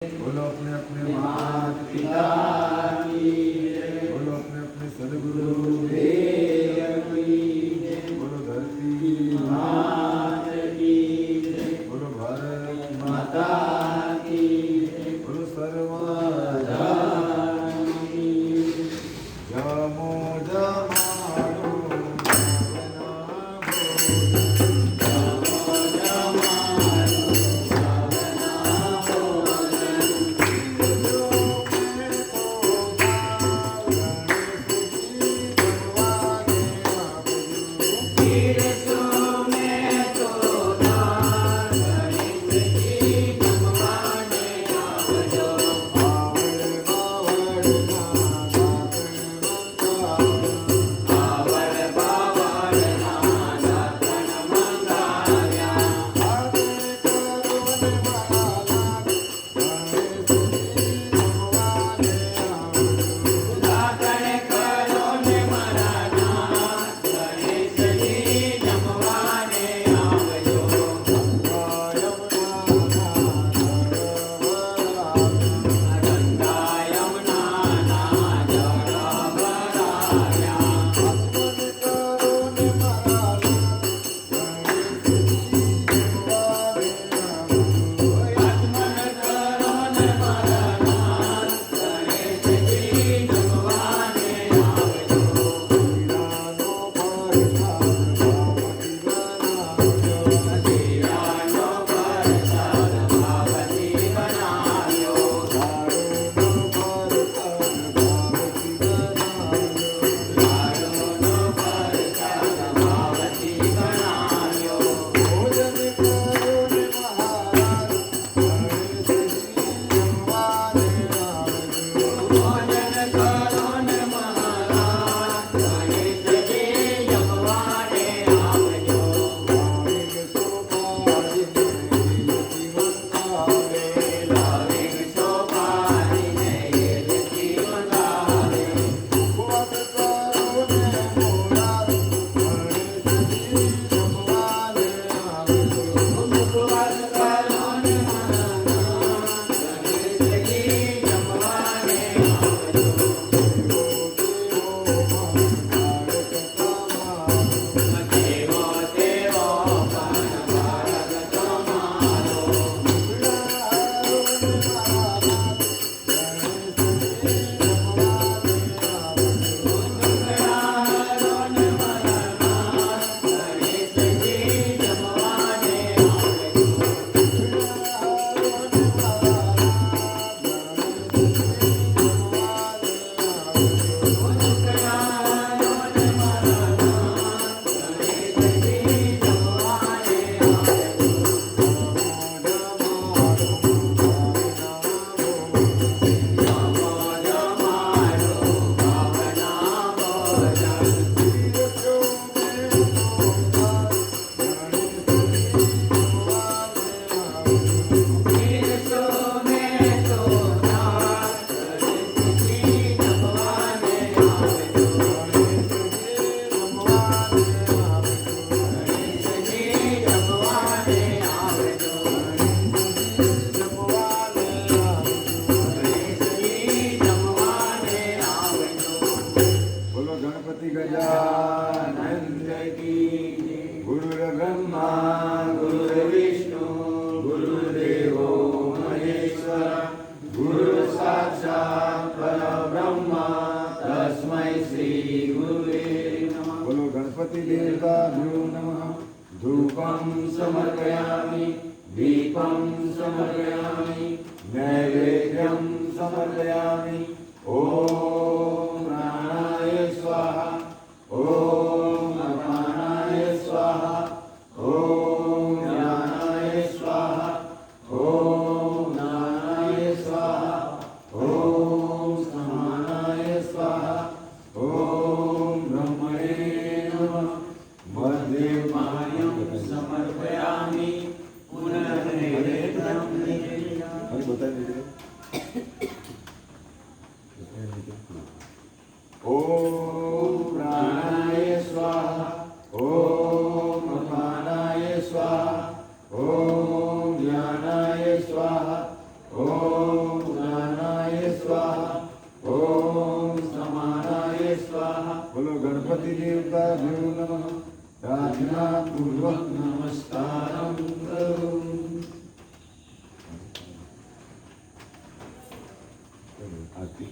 बोलो अपने अपने माता पिता की जय, बोलो अपने अपने सदगुरु देव की जय, बोलो धरती माता की जय, बोलो भारत माता की जय, बोलो सर्वदा की जय। जमो जमानो गणपति देवताभ्यो नमः। धूपं समर्पयामि, दीपं समर्पयामि, नैवेद्यं समर्पयामि। ओम प्राणाय स्वाहा, ओम अपानाय स्वाहा, ओम ज्ञानाय स्वाहा, ओम ज्ञानाय स्वाहा, ओम समानाय स्वाहा, ओम ब्रह्मणे नमः। मध्यमायं समर्पयामि, पुनः नैवेद्यं ओम प्राणाय स्वाहा, ओम अपानाय स्वाहा, ओम ज्ञानाय स्वाहा, ओम स्वाहा बोलो गणपति देवताभ्यो नमः प्रार्थना पूर्वक नमस्कारं करोमि आरती